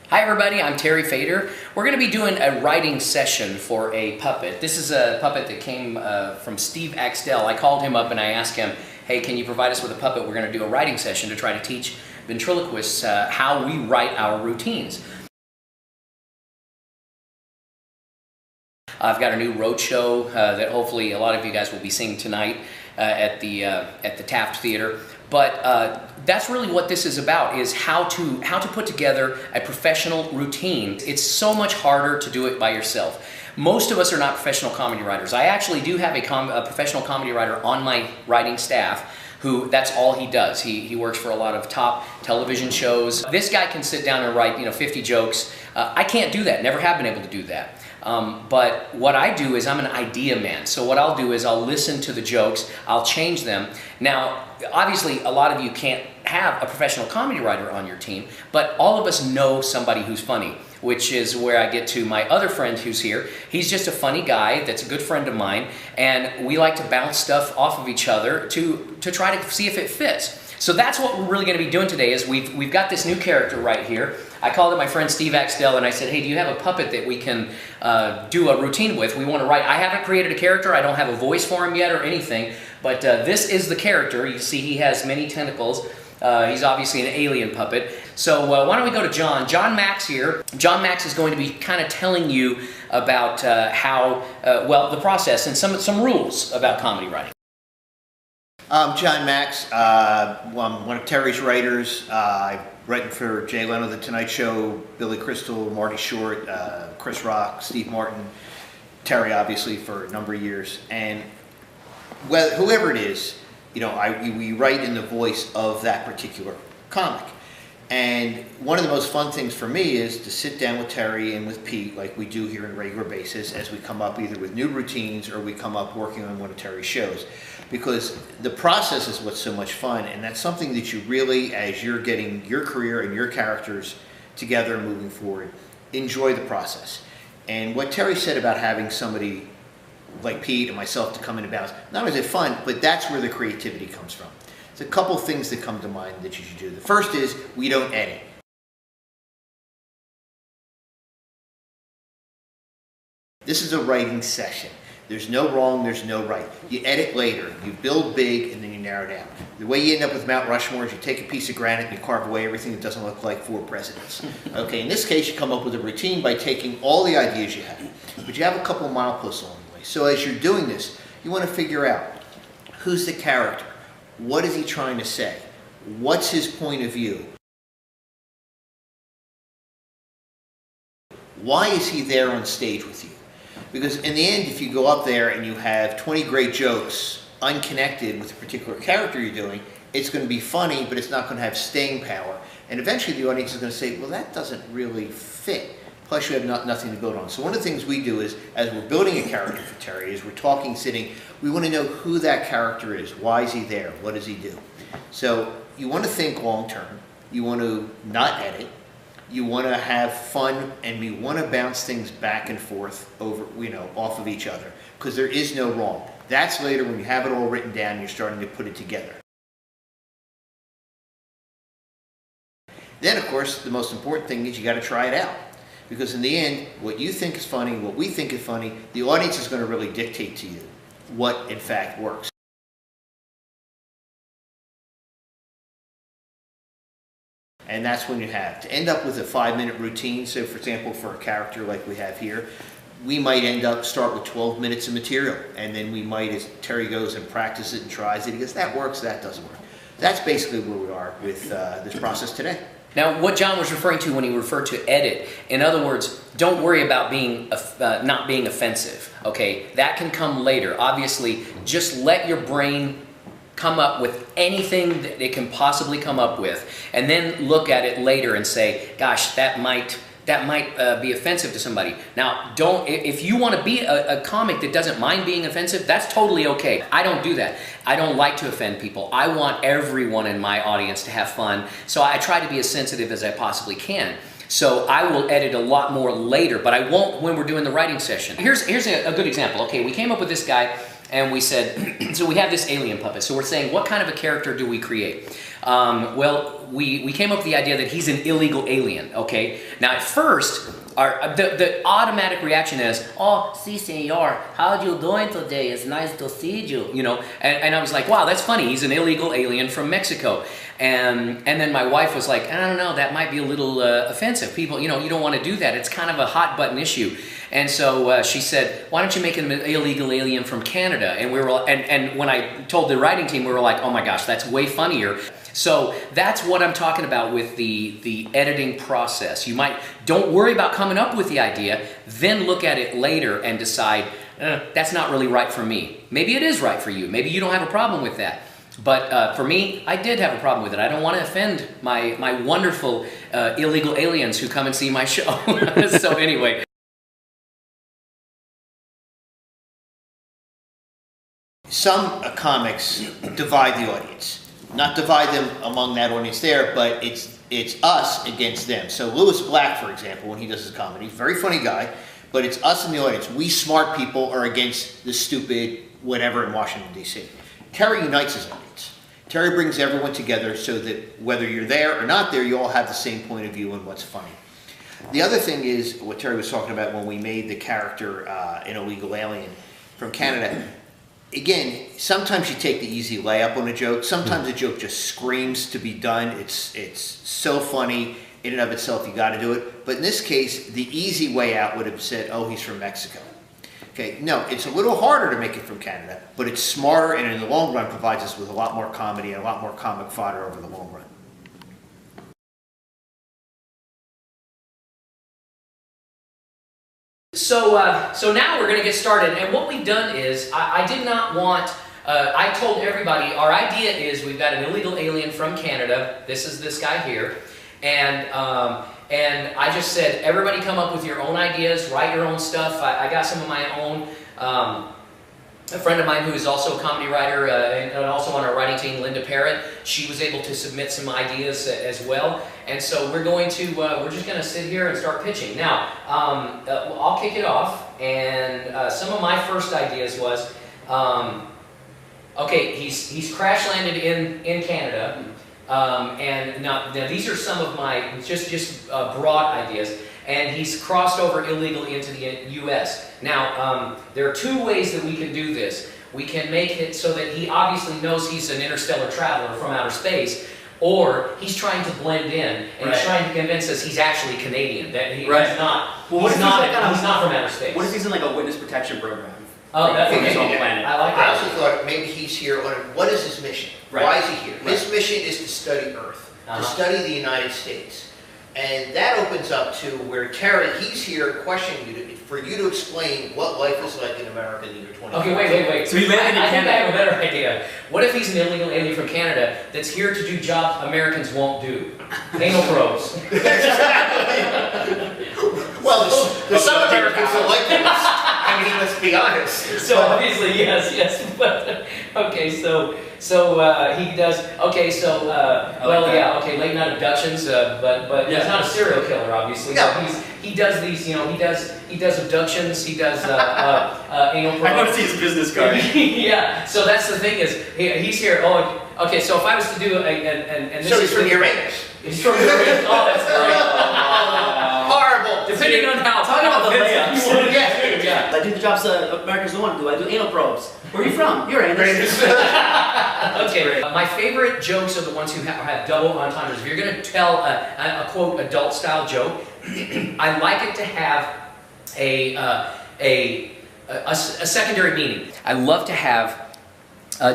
Hi everybody, I'm Terry Fator. We're going to be doing a writing session for a puppet. This is a puppet that came from Steve Axtell. I called him up and I asked him, hey, can you provide us with a puppet? We're going to do a writing session to try to teach ventriloquists how we write our routines. I've got a new road show that hopefully a lot of you guys will be seeing tonight at the Taft Theater. But that's really what this is about, is how to put together a professional routine. It's so much harder to do it by yourself. Most of us are not professional comedy writers. I actually do have a professional comedy writer on my writing staff who that's all he does. He works for a lot of top television shows. This guy can sit down and write 50 jokes. I can't do that, never have been able to do that. But what I do is I'm an idea man. So what I'll do is I'll listen to the jokes, I'll change them. Now, obviously, a lot of you can't have a professional comedy writer on your team, but all of us know somebody who's funny, which is where I get to my other friend who's here. He's just a funny guy that's a good friend of mine, and we like to bounce stuff off of each other to try to see if it fits. So that's what we're really going to be doing today. Is we've got this new character right here. I called it my friend Steve Axtell and I said, hey, do you have a puppet that we can do a routine with? We want to write. I haven't created a character. I don't have a voice for him yet or anything, but this is the character. You see he has many tentacles. He's obviously an alien puppet. So why don't we go to John? John Max here. John Max is going to be kind of telling you about how, the process and some rules about comedy writing. I'm John Max. I'm one of Terry's writers. I've written for Jay Leno, The Tonight Show, Billy Crystal, Marty Short, Chris Rock, Steve Martin, Terry obviously for a number of years. And whoever it is, we write in the voice of that particular comic. And one of the most fun things for me is to sit down with Terry and with Pete, like we do here on a regular basis, as we come up either with new routines or we come up working on one of Terry's shows. Because the process is what's so much fun, and that's something that you really, as you're getting your career and your characters together and moving forward, enjoy the process. And what Terry said about having somebody like Pete and myself to come in and bounce, not only is it fun, but that's where the creativity comes from. There's a couple things that come to mind that you should do. The first is we don't edit. This is a writing session. There's no wrong, there's no right. You edit later, you build big, and then you narrow down. The way you end up with Mount Rushmore is you take a piece of granite and you carve away everything that doesn't look like 4 presidents. Okay, in this case, you come up with a routine by taking all the ideas you have, but you have a couple mileposts along the way. So as you're doing this, you want to figure out who's the character, what is he trying to say, what's his point of view, why is he there on stage with you? Because in the end, if you go up there and you have 20 great jokes unconnected with a particular character you're doing, it's going to be funny, but it's not going to have staying power. And eventually the audience is going to say, well, that doesn't really fit. Plus you have nothing to build on. So one of the things we do is, as we're building a character for Terry, as we're talking, sitting, we want to know who that character is. Why is he there? What does he do? So you want to think long term. You want to not edit. You want to have fun, and we want to bounce things back and forth over, off of each other, because there is no wrong. That's later when you have it all written down and you're starting to put it together. Then, of course, the most important thing is you got to try it out, because in the end, what you think is funny, what we think is funny, the audience is going to really dictate to you what, in fact, works. And that's when you have to end up with a 5-minute routine. So for example, for a character like we have here, we might start with 12 minutes of material. And then we might, as Terry goes and practices it and tries it, he goes, that works, that doesn't work. That's basically where we are with this process today. Now, what John was referring to when he referred to edit, in other words, don't worry about not being offensive, okay? That can come later. Obviously, just let your brain come up with anything that it can possibly come up with, and then look at it later and say, gosh, that might be offensive to somebody. Now, if you want to be a comic that doesn't mind being offensive, that's totally okay. I don't do that. I don't like to offend people. I want everyone in my audience to have fun, so I try to be as sensitive as I possibly can. So I will edit a lot more later, but I won't when we're doing the writing session. Here's a good example. Okay, we came up with this guy. and we said, so we have this alien puppet. So we're saying, what kind of a character do we create? Well, we came up with the idea that he's an illegal alien, okay? Now, at first, the automatic reaction is, oh, si, senor, how you doing today? It's nice to see you, you know? And I was like, wow, that's funny. He's an illegal alien from Mexico. And then my wife was like, I don't know, that might be a little offensive. People, you know, you don't want to do that. It's kind of a hot button issue. And so she said, why don't you make him an illegal alien from Canada? And we were, and when I told the writing team, we were like, oh my gosh, that's way funnier. So that's what I'm talking about with the editing process. Don't worry about coming up with the idea, then look at it later and decide, that's not really right for me. Maybe it is right for you. Maybe you don't have a problem with that. But for me, I did have a problem with it. I don't want to offend my wonderful illegal aliens who come and see my show. So anyway. Some comics divide the audience. Not divide them among that audience there, but it's us against them. So Lewis Black, for example, when he does his comedy, very funny guy, but it's us in the audience. We smart people are against the stupid whatever in Washington, D.C. Terry unites his audience. Terry brings everyone together so that whether you're there or not there, you all have the same point of view and what's funny. The other thing is what Terry was talking about when we made the character an illegal alien from Canada. Again, sometimes you take the easy layup on a joke. Sometimes a joke just screams to be done. It's so funny in and of itself, you got to do it. But in this case, the easy way out would have said, oh, he's from Mexico. Okay, no, it's a little harder to make it from Canada, but it's smarter and in the long run provides us with a lot more comedy and a lot more comic fodder over the long run. So now we're going to get started, and what we've done is, I did not want, I told everybody, our idea is we've got an illegal alien from Canada, this is this guy here, and I just said, everybody come up with your own ideas, write your own stuff. I got some of my own. A friend of mine who is also a comedy writer and also on our writing team, Linda Parrott, she was able to submit some ideas as well. And so we're going to, we're just going to sit here and start pitching. Now, I'll kick it off. And some of my first ideas was, okay, he's crash landed in Canada. And now these are some of my just broad ideas. And he's crossed over illegally into the U.S. Now, there are two ways that we can do this. We can make it so that he obviously knows he's an interstellar traveler from outer space, or he's trying to blend in, and he's trying to convince us he's actually Canadian, that he's not. Well, he's not from outer space. What if he's in like a witness protection program? Oh, that's his own planet. I like that. I also thought maybe he's here on what is his mission? Right. Why is he here? His mission is to study Earth, to study the United States. And that opens up to where Terry, he's here questioning you for you to explain what life is like in America in the year 20. Okay, wait. So he landed in I think Canada. I have a better idea. What if he's an illegal alien from Canada that's here to do jobs Americans won't do? Anal probes. Well, there's some Americans that like this. I mean, let's be honest. So obviously, yes. But okay, so he does. Okay, so well, yeah, okay, late night abductions, but he's not a serial killer, obviously. No. He does these, you know, he does abductions. He does anal probes. I want to see his business card. Yeah. So that's the thing is, he's here. Oh, okay. So if I was to do and this So he's is from Uranus. He's from Uranus. Oh, that's great. Horrible. Depending on how. Talk about the layups. You want to get. Yeah. I do the jobs Americans don't want to do. I do anal probes. Where are you from? You're Uranus. Okay, my favorite jokes are the ones who have double entendres. If you're going to tell a quote adult style joke, I like it to have a secondary meaning. I love to have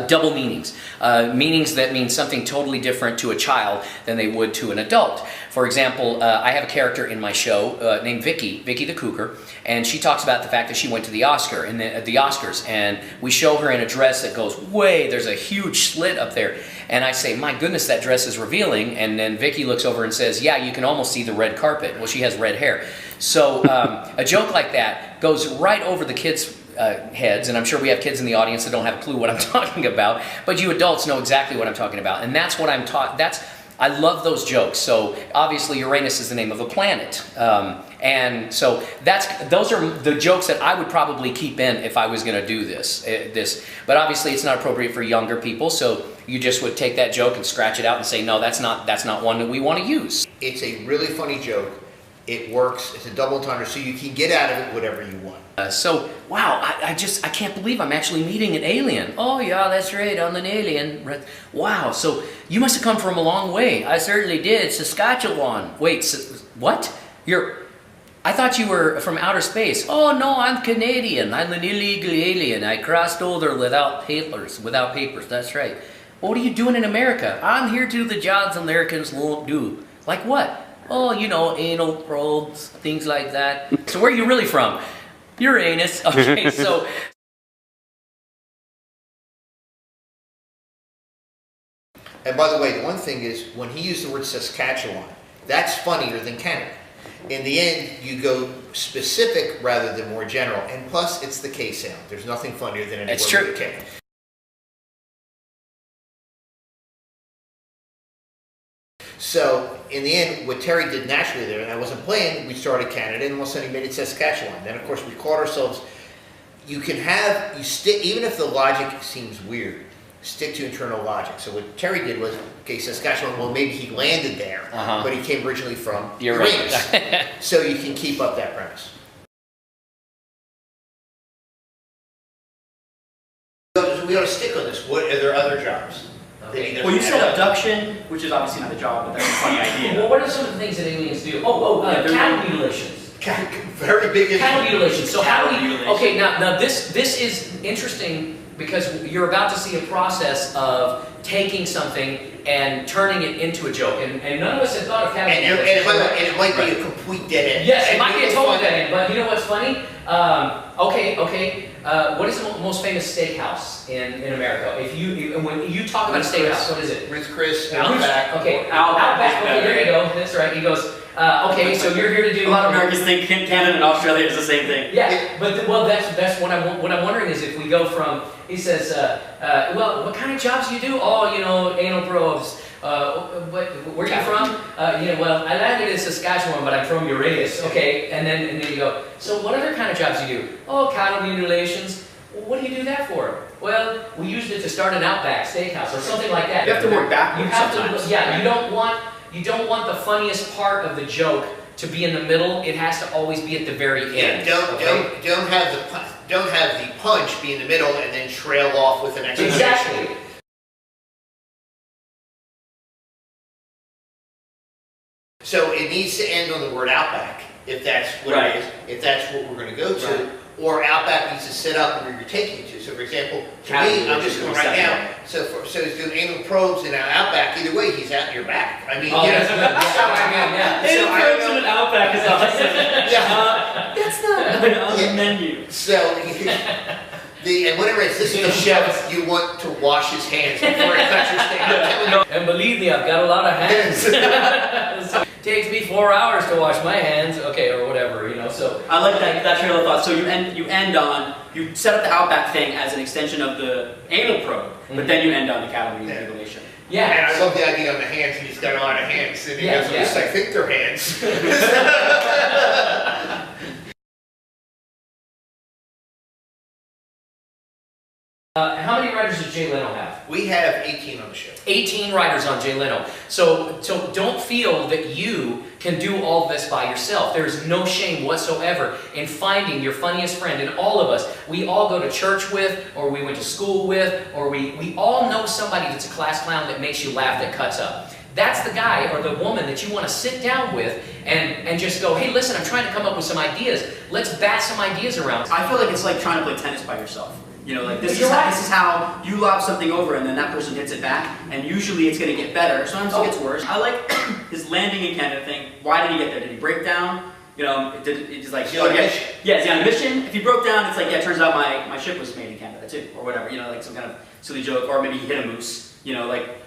double meanings. Meanings that mean something totally different to a child than they would to an adult. For example, I have a character in my show named Vicky the Cougar, and she talks about the fact that she went to the Oscars, and we show her in a dress that goes way, there's a huge slit up there, and I say, my goodness, that dress is revealing, and then Vicky looks over and says, yeah, you can almost see the red carpet. Well, she has red hair. So a joke like that goes right over the kids' heads, and I'm sure we have kids in the audience that don't have a clue what I'm talking about, but you adults know exactly what I'm talking about, and that's what I'm taught. I love those jokes. So obviously Uranus is the name of a planet. And so those are the jokes that I would probably keep in if I was going to do this. But obviously it's not appropriate for younger people. So you just would take that joke and scratch it out and say, no, that's not one that we want to use. It's a really funny joke. It works. It's a double entendre, so you can get out of it whatever you want. Wow, I can't believe I'm actually meeting an alien. Oh yeah, that's right, I'm an alien. Wow, so you must have come from a long way. I certainly did, Saskatchewan. Wait, what? I thought you were from outer space. Oh no, I'm Canadian. I'm an illegal alien. I crossed over without papers, that's right. What are you doing in America? I'm here to do the jobs Americans won't do. Like what? Oh, you know, anal probes, things like that. So where are you really from? Uranus. Okay, so... And by the way, the one thing is, when he used the word Saskatchewan, that's funnier than Canada. In the end, you go specific rather than more general. And plus, it's the K sound. There's nothing funnier than any word with a K. So, in the end, what Terry did naturally there, and I wasn't playing, we started Canada, and all of a sudden he made it Saskatchewan. Then, of course, we caught ourselves. You stick, even if the logic seems weird, stick to internal logic. So what Terry did was, okay, Saskatchewan, well, maybe he landed there, but he came originally from Uranus. Right. So you can keep up that premise. So we ought to stick on this. Are there other jobs? Well, you said abduction, which is obviously not a job, but that's a funny idea. Well, what are some of the things that aliens do? Cattle mutilations. Very big. Cattle mutilations. So how do we? Okay, now this is interesting because you're about to see a process of taking something and turning it into a joke, and none of us had thought of cattle mutilations. And it might be a complete dead end. Yes, it might be a total dead end. But you know what's funny? What is the most famous steakhouse in America? When you talk about a steakhouse, what is it? Ruth Chris, Outback. Okay, Outback. Okay, there you go. That's right. He goes, okay, so you're here to do. A lot of Americans think Canada and Australia is the same thing. Yeah, but that's what I'm wondering is if we go from, he says, well, what kind of jobs do you do? Oh, you know, anal probes. Where are you from? Well, I landed in Saskatchewan, but I'm from Uranus. Okay, and then you go, so what other kind of jobs do you do? Oh, cattle mutilations. Well, what do you do that for? Well, we used it to start an Outback steakhouse or something like that. You have to work backwards. You have to, yeah. You don't want the funniest part of the joke to be in the middle. It has to always be at the very end. Yeah, don't have the punch be in the middle and then trail off with an explanation. Exactly. So it needs to end on the word Outback, if that's what it is, if that's what we're going to go to. Right. Or Outback needs to set up where you're taking it to. So for example, to me, I'm just going right now, so he's doing anal probes and Outback, either way, he's out in your back. I mean, Anal probes and an Outback is awesome. That's not on the menu. So, and whatever it is, this is the chef, you want to wash his hands before he cuts your steak. And believe me, I've got a lot of hands. Takes me 4 hours to wash my hands, okay, or whatever, you know. So I like that trail of thought. So you end on, you set up the Outback thing as an extension of the anal probe, but then you end on the cattle mutilation. Yeah. And I love the idea on the hands, and he's got a lot of hands, and he goes, at least I think they're hands. How many writers does Jay Leno have? We have 18 on the show. 18 writers on Jay Leno. So don't feel that you can do all this by yourself. There is no shame whatsoever in finding your funniest friend. And all of us, we all go to church with, or we went to school with, or we all know somebody that's a class clown that makes you laugh, that cuts up. That's the guy or the woman that you want to sit down with and just go, hey, listen, I'm trying to come up with some ideas. Let's bat some ideas around. I feel like it's like trying to play tennis by yourself. You know, like this is how you lob something over and then that person hits it back, and usually it's going to get better. Sometimes it gets worse. I like his landing in Canada thing. Why did he get there? Did he break down? You know, it's like, is he on a mission? Yeah, is he on a mission? If he broke down, it's like, yeah, it turns out my ship was made in Canada too, or whatever, you know, like some kind of silly joke, or maybe he hit a moose, you know, like,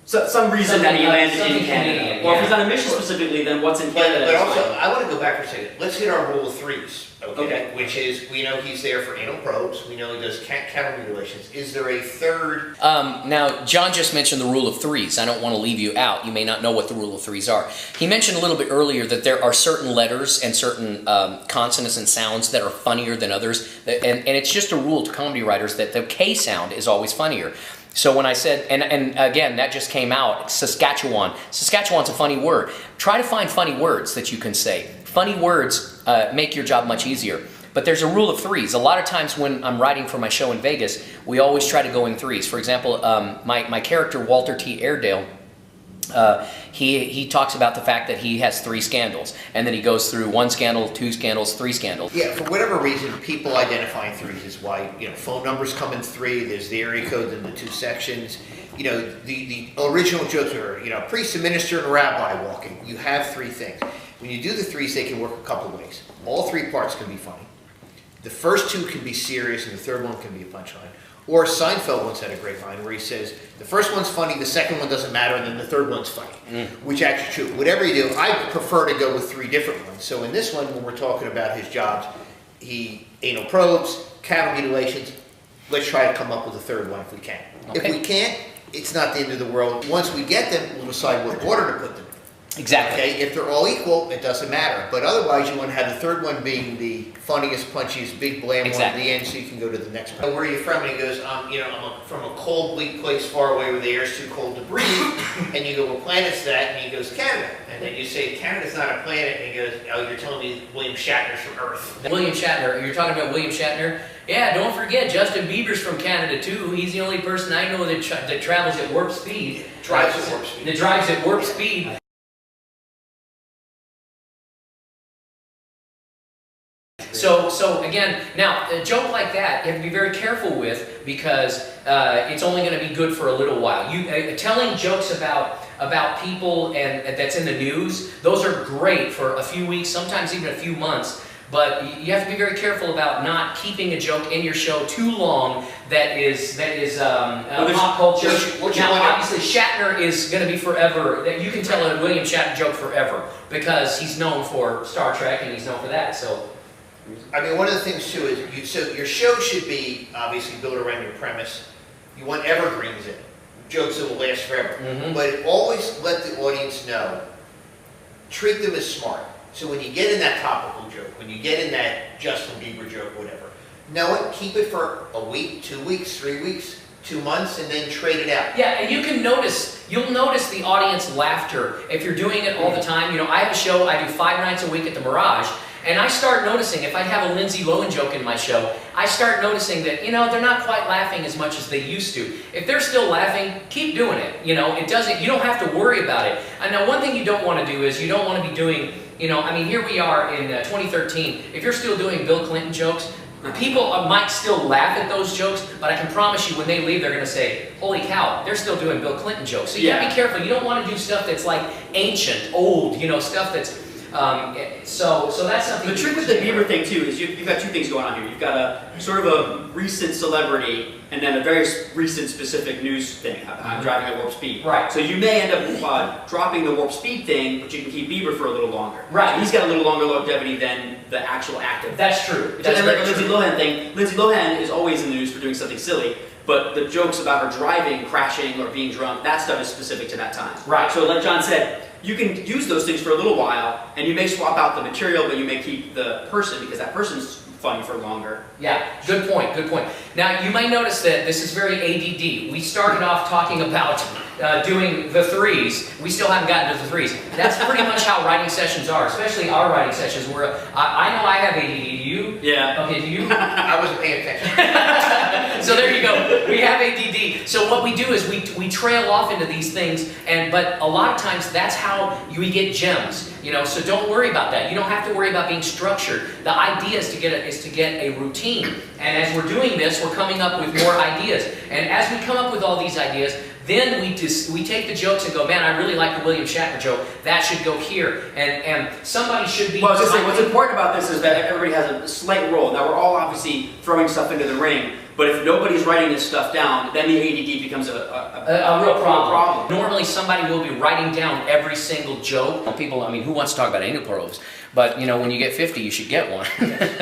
So, some reason that he landed in Canada. Canadian, Or if he's on a mission specifically, then what's in Canada? But also, I want to go back for a second. Let's hit our rule of threes, Okay. Which is, we know he's there for anal probes, we know he does cattle mutilations. Is there a third? Now, John just mentioned the rule of threes. I don't want to leave you out. You may not know what the rule of threes are. He mentioned a little bit earlier that there are certain letters and certain consonants and sounds that are funnier than others. And it's just a rule to comedy writers that the K sound is always funnier. So when I said, and again, that just came out, Saskatchewan. Saskatchewan's a funny word. Try to find funny words that you can say. Funny words make your job much easier. But there's a rule of threes. A lot of times when I'm writing for my show in Vegas, we always try to go in threes. For example, my character, Walter T. Airedale, he talks about the fact that he has 3 scandals. And then he goes through 1 scandal, 2 scandals, 3 scandals. Yeah, for whatever reason, people identify in threes is why, phone numbers come in 3, there's the area code in the 2 sections. The original jokes are, priest, a minister, and a rabbi walking. You have 3 things. When you do the threes, they can work a couple of ways. All 3 parts can be funny. The first 2 can be serious, and the third one can be a punchline. Or Seinfeld once had a great line where he says, the first one's funny, the second one doesn't matter, and then the third one's funny. Which actually is true. Whatever you do, I prefer to go with 3 different ones. So in this one, when we're talking about his jobs, anal probes, cattle mutilations, let's try to come up with a third one if we can. Okay. If we can't, it's not the end of the world. Once we get them, we'll decide what order to put them in. Exactly. Okay, if they're all equal, it doesn't matter. But otherwise, you want to have the third one being the funniest, punchiest, big blam one at the end, so you can go to the next one. Where are you from? And he goes, I'm from a cold, bleak place far away where the air's too cold to breathe. And you go, what planet's that? And he goes, Canada. And then you say, Canada's not a planet. And he goes, oh, you're telling me William Shatner's from Earth. William Shatner, you're talking about William Shatner? Yeah, don't forget, Justin Bieber's from Canada too. He's the only person I know that travels at warp speed. Drives at warp speed. That drives at warp speed. So again, now a joke like that you have to be very careful with because it's only going to be good for a little while. Telling jokes about people and that's in the news, those are great for a few weeks, sometimes even a few months. But you have to be very careful about not keeping a joke in your show too long that is pop culture. Now, obviously, Shatner is going to be forever. You can tell a William Shatner joke forever because he's known for Star Trek and he's known for that. So. I mean, one of the things too is so your show should be obviously built around your premise. You want evergreens in it, jokes that will last forever. But always let the audience know. Treat them as smart. So when you get in that topical joke, when you get in that Justin Bieber joke, whatever, know it. Keep it for a week, 2 weeks, 3 weeks, 2 months, and then trade it out. Yeah, and you'll notice the audience laughter if you're doing it all the time. I have a show. I do 5 nights a week at the Mirage. And I start noticing, if I have a Lindsay Lohan joke in my show, I start noticing that, they're not quite laughing as much as they used to. If they're still laughing, keep doing it. You don't have to worry about it. And now one thing you don't want to do is you don't want to be doing, here we are in 2013. If you're still doing Bill Clinton jokes, people might still laugh at those jokes, but I can promise you when they leave, they're going to say, holy cow, they're still doing Bill Clinton jokes. So you got to be careful. You don't want to do stuff that's like ancient, old, stuff that's... So that's something. The trick with the Bieber thing too is you've got 2 things going on here. You've got a sort of a recent celebrity and then a very recent specific news thing. I'm driving at warp speed. Right. So you may end up dropping the warp speed thing, but you can keep Bieber for a little longer. Right. So he's got a little longer longevity than the actual active. That's true. That's like the Lindsay Lohan thing. Lindsay Lohan is always in the news for doing something silly. But the jokes about her driving, crashing, or being drunk, that stuff is specific to that time. Right. So like John said, you can use those things for a little while, and you may swap out the material, but you may keep the person, because that person's funny for longer. Yeah, good point, good point. Now, you might notice that this is very ADD. We started off talking about doing the threes. We still haven't gotten to the threes. That's pretty much how writing sessions are, especially our writing sessions, where I know I have ADD. Do you? Yeah. Okay, do you? I wasn't paying attention. So there you go. We have ADD. So what we do is we trail off into these things, but a lot of times that's how we get gems. So don't worry about that. You don't have to worry about being structured. The idea is to get a routine. And as we're doing this, we're coming up with more ideas. And as we come up with all these ideas, then we take the jokes and go, man, I really like the William Shatner joke. That should go here. And somebody should be... Well, I was just saying, what's important about this is that everybody has a slight role. Now, we're all obviously throwing stuff into the ring, But if nobody's writing this stuff down, then the ADD becomes a real problem. Normally somebody will be writing down every single joke. People, I mean, who wants to talk about anal probes? But you know, when you get 50, you should get one.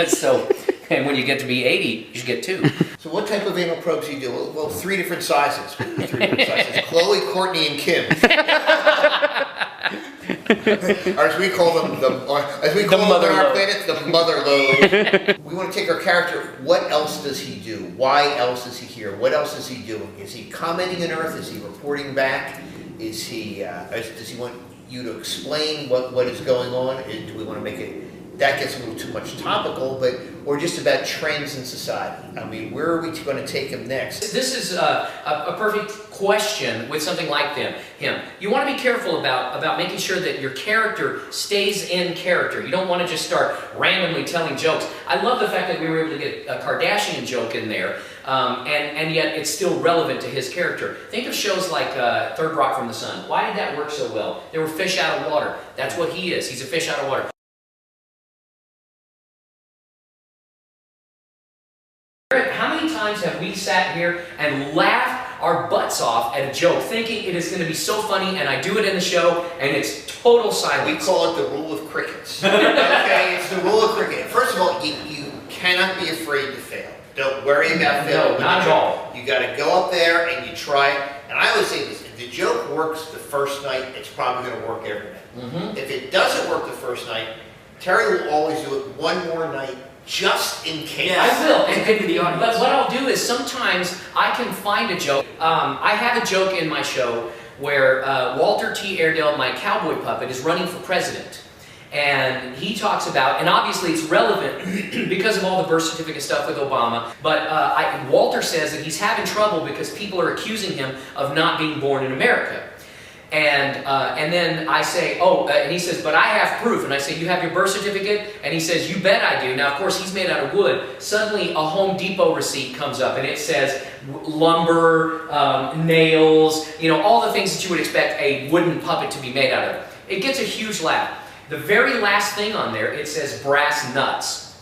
So, and when you get to be 80, you should get 2. So what type of anal probes do you do? Well, 3 different sizes. 3 different sizes. Chloe, Courtney, and Kim. Or as we call them, them on our planet, the mother load. We want to take our character. What else does he do? Why else is he here? What else is he doing? Is he commenting on Earth? Is he reporting back? Is he? Does he want you to explain what is going on? Do we want to make it? That gets a little too much topical, or just about trends in society. I mean, where are we going to take him next? This is a perfect question with something like him. You want to be careful about making sure that your character stays in character. You don't want to just start randomly telling jokes. I love the fact that we were able to get a Kardashian joke in there, and yet it's still relevant to his character. Think of shows like Third Rock from the Sun. Why did that work so well? They were fish out of water. That's what he is. He's a fish out of water. How many times have we sat here and laughed our butts off at a joke, thinking it is going to be so funny, and I do it in the show, and it's total silence? We call it the rule of crickets. Okay, it's the rule of cricket. First of all, you cannot be afraid to fail. Don't worry about failing. No, not at all. You got to go up there and you try it. And I always say this: if the joke works the first night, it's probably going to work every night. If it doesn't work the first night, Terry will always do it one more night, just in case. Yeah, I will. And the audience. But what I'll do is sometimes I can find a joke. I have a joke in my show where Walter T. Airedale, my cowboy puppet, is running for president. And he talks about, and obviously it's relevant because of all the birth certificate stuff with Obama, but Walter says that he's having trouble because people are accusing him of not being born in America. And then I say, and he says, but I have proof. And I say, you have your birth certificate? And he says, you bet I do. Now, of course, he's made out of wood. Suddenly, a Home Depot receipt comes up, and it says lumber, nails, you know, all the things that you would expect a wooden puppet to be made out of. It gets a huge laugh. The very last thing on there, it says brass nuts.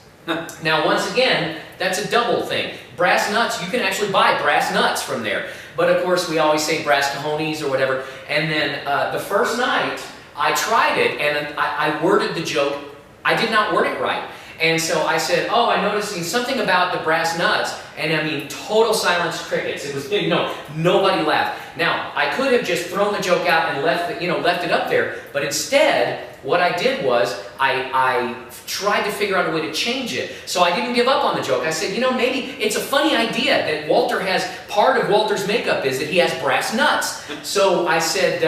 Now, once again, that's a double thing. Brass nuts, you can actually buy brass nuts from there. But of course, we always say brass cojones or whatever. And then the first night, I tried it, and I worded the joke. I did not word it right. And so I said, I'm noticing something about the brass nuts. And I mean, total silence, crickets. It was, nobody laughed. Now, I could have just thrown the joke out and left it up there. But instead, what I did was I tried to figure out a way to change it. So I didn't give up on the joke. I said, maybe it's a funny idea that Walter has, part of Walter's makeup is that he has brass nuts. So I said,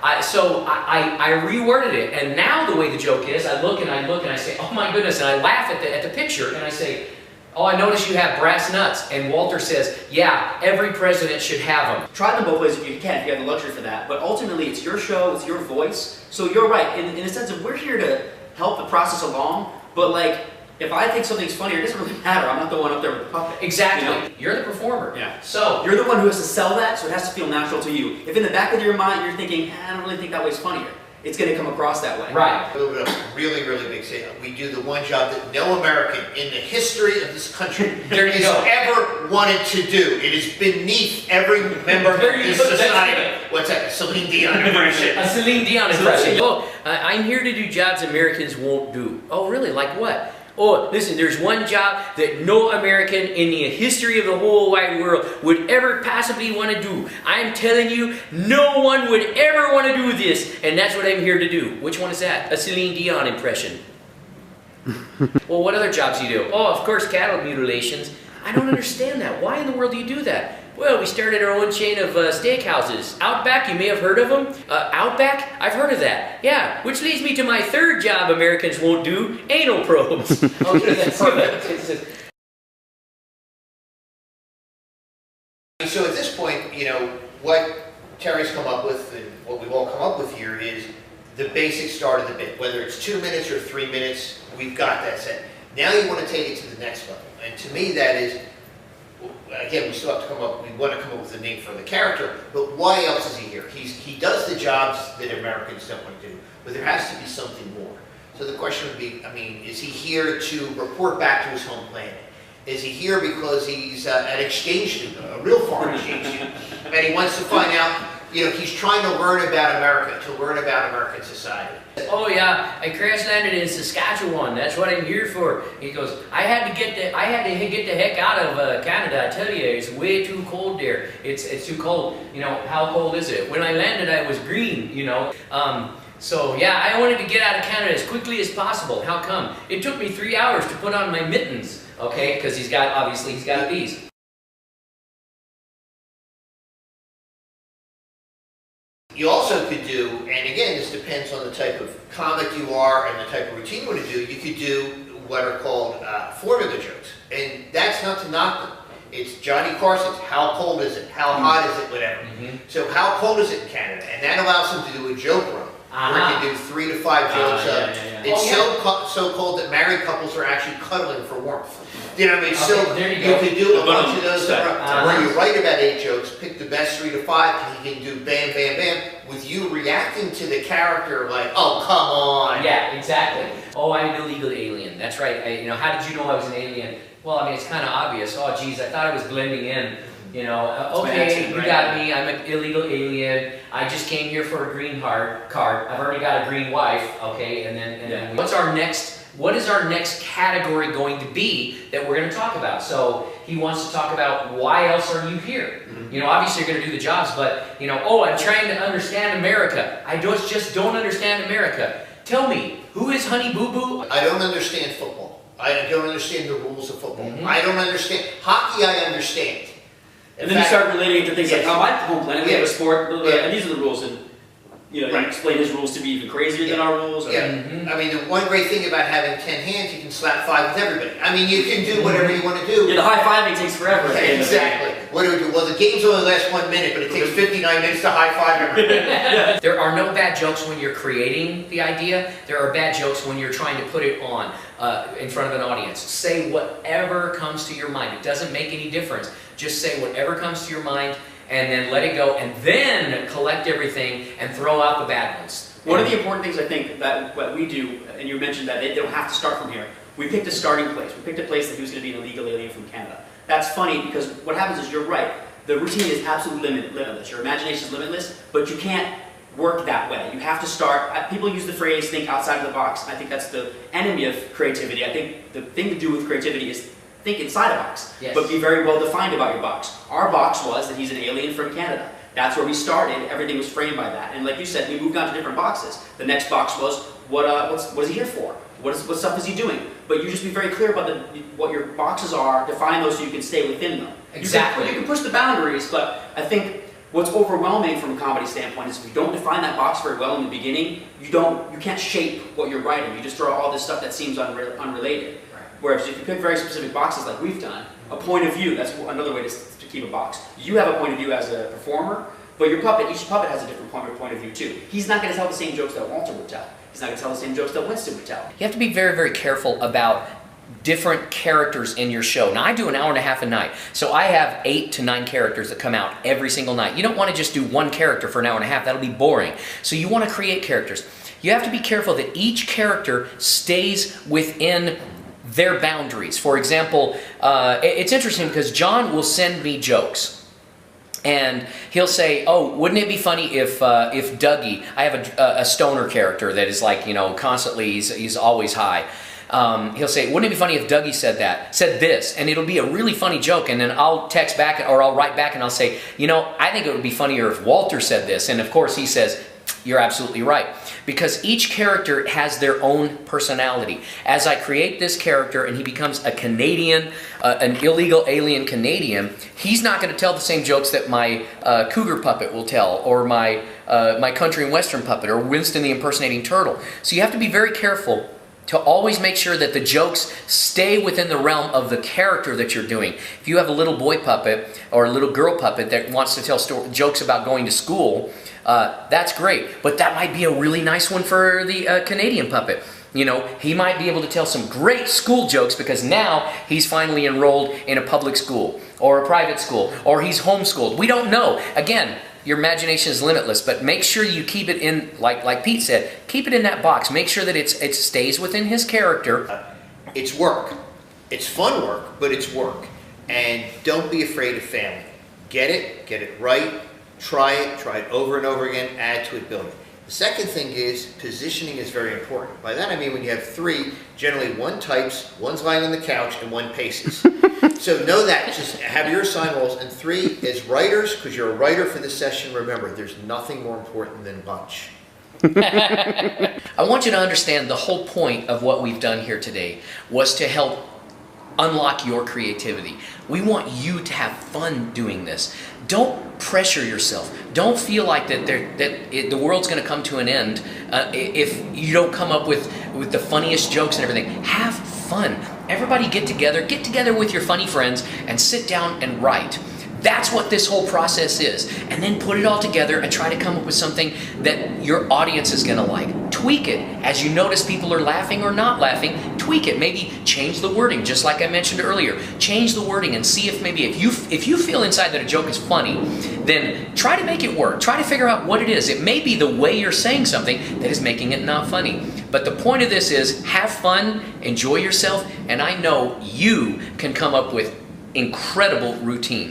I reworded it. And now the way the joke is, I look and I say, oh my goodness, and I laugh at the picture and I say, oh, I noticed you have brass nuts. And Walter says, yeah, every president should have them. Try them both ways if you can, if you have the luxury for that. But ultimately, it's your show, it's your voice. So you're right, in the sense of we're here to help the process along, but like, if I think something's funnier, it doesn't really matter. I'm not the one up there with the puppet. Exactly. You're the performer. Yeah. So you're the one who has to sell that, so it has to feel natural to you. If in the back of your mind you're thinking, I don't really think that way's funnier, it's going to come across that way. Right. A little bit of really, really big statement. We do the one job that no American in the history of this country has ever wanted to do. It is beneath every member of this society. What's that? A Celine Dion impression. A Celine Dion impression. I'm here to do jobs Americans won't do. Oh, really? Like what? Oh, listen, there's one job that no American in the history of the whole wide world would ever possibly want to do. I'm telling you, no one would ever want to do this, and that's what I'm here to do. Which one is that? A Celine Dion impression. Well, what other jobs do you do? Oh, of course, cattle mutilations. I don't understand that. Why in the world do you do that? Well, we started our own chain of steakhouses. Outback, you may have heard of them. Outback? I've heard of that. Yeah, which leads me to my third job Americans won't do, anal probes. Okay, that's perfect. So at this point, what Terry's come up with and what we've all come up with here is the basic start of the bit. Whether it's 2 minutes or 3 minutes, we've got that set. Now you want to take it to the next level. And to me, that is, again, we still have to we want to come up with a name for the character, but why else is he here? He does the jobs that Americans don't want to do, but there has to be something more. So the question would be, is he here to report back to his home planet? Is he here because he's an exchange student, a real foreign exchange student, and he wants to find out, you know, he's trying to learn about America, to learn about American society. Oh yeah, I crash landed in Saskatchewan. That's what I'm here for. He goes, I had to get the heck out of Canada. I tell you, it's way too cold there. It's too cold. You know, how cold is it? When I landed, I was green. You know. So yeah, I wanted to get out of Canada as quickly as possible. How come? It took me 3 hours to put on my mittens. Okay, because obviously he's got these. You also could do, and again, this depends on the type of comic you are and the type of routine you want to do, you could do what are called formula jokes. And that's not to knock them. It's Johnny Carson's, how cold is it? How hot is it? Whatever. So how cold is it in Canada? And that allows him to do a joke room. Where you can do 3 to 5 jokes It's so cold that married couples are actually cuddling for warmth. You know what I mean? So you can do a bunch of those where you write about 8 jokes, pick the best 3 to 5, and you can do bam, bam, bam, with you reacting to the character like, oh, come on. Yeah, exactly. Oh, I'm an illegal alien. That's right. You know, how did you know I was an alien? Well, I mean, it's kind of obvious. Oh, geez, I thought I was blending in. You know, okay, you got me, I'm an illegal alien, I just came here for a green card, I've already got a green wife, okay, and then what is our next category going to be that we're going to talk about? So he wants to talk about why else are you here? You know, obviously you're going to do the jobs, but, you know, oh, I'm trying to understand America. I just don't understand America. Tell me, who is Honey Boo Boo? I don't understand football. I don't understand the rules of football. I don't understand. Hockey I understand. And then you start relating to things like, oh, my home planet, we have a sport, and these are the rules, and you know, you explain his rules to be even crazier than our rules. Or, I mean, the one great thing about having 10 hands, you can slap 5 with everybody. I mean, you can do whatever you want to do. Yeah, the high-fiving takes forever. Exactly. What do we do? Well, the games only last 1 minute, but it takes 59 minutes to high-five everybody. There are no bad jokes when you're creating the idea. There are bad jokes when you're trying to put it on in front of an audience. Say whatever comes to your mind. It doesn't make any difference. Just say whatever comes to your mind and then let it go and then collect everything and throw out the bad ones. One of the important things I think that what we do, and you mentioned that they don't have to start from here. We picked a starting place. We picked a place that he was going to be an illegal alien from Canada. That's funny because what happens is, you're right, the routine is absolutely limitless. Your imagination is limitless, but you can't work that way. You have to start, people use the phrase, think outside of the box. I think that's the enemy of creativity. I think the thing to do with creativity is think inside a box, but be very well defined about your box. Our box was that he's an alien from Canada. That's where we started. Everything was framed by that. And like you said, we moved on to different boxes. The next box was, what is he here for? What stuff is he doing? But you just be very clear about what your boxes are, define those so you can stay within them. Exactly. You can push the boundaries, but I think what's overwhelming from a comedy standpoint is if you don't define that box very well in the beginning, you can't shape what you're writing. You just throw all this stuff that seems unrelated. Whereas if you pick very specific boxes like we've done, a point of view, that's another way to keep a box. You have a point of view as a performer, but your puppet, each puppet has a different point of view too. He's not going to tell the same jokes that Walter would tell. He's not going to tell the same jokes that Winston would tell. You have to be very, very careful about different characters in your show. Now, I do an hour and a half a night, so I have 8 to 9 characters that come out every single night. You don't want to just do one character for an hour and a half. That'll be boring. So you want to create characters. You have to be careful that each character stays within their boundaries. For example, it's interesting because John will send me jokes. And he'll say, oh, wouldn't it be funny if Dougie, I have a stoner character that is like, you know, constantly, he's always high. He'll say, wouldn't it be funny if Dougie said this, and it'll be a really funny joke, and then I'll text back, or I'll write back and I'll say, you know, I think it would be funnier if Walter said this, and of course he says, you're absolutely right. Because each character has their own personality. As I create this character and he becomes a Canadian, an illegal alien Canadian, he's not going to tell the same jokes that my cougar puppet will tell, or my country and western puppet, or Winston the impersonating turtle. So you have to be very careful to always make sure that the jokes stay within the realm of the character that you're doing. If you have a little boy puppet or a little girl puppet that wants to tell jokes about going to school, that's great. But that might be a really nice one for the Canadian puppet. You know, he might be able to tell some great school jokes because now he's finally enrolled in a public school or a private school, or he's homeschooled. We don't know. Again, your imagination is limitless, but make sure you keep it in, like Pete said, keep it in that box. Make sure that it stays within his character. It's work. It's fun work, but it's work. And don't be afraid of failing. Get it right, try it over and over again, add to it, build it. The second thing is positioning is very important. By that I mean when you have three, generally one types, one's lying on the couch, and one paces. So know that, just have your assigned roles. And three is writers, because you're a writer for this session, remember, there's nothing more important than bunch. I want you to understand the whole point of what we've done here today was to help unlock your creativity. We want you to have fun doing this. Don't pressure yourself. Don't feel like the world's going to come to an end if you don't come up with the funniest jokes and everything. Have fun. Everybody get together with your funny friends and sit down and write. That's what this whole process is. And then put it all together and try to come up with something that your audience is going to like. Tweak it. As you notice people are laughing or not laughing, tweak it. Maybe change the wording, just like I mentioned earlier. Change the wording and see if maybe if you feel inside that a joke is funny, then try to make it work. Try to figure out what it is. It may be the way you're saying something that is making it not funny. But the point of this is have fun, enjoy yourself, and I know you can come up with incredible routines.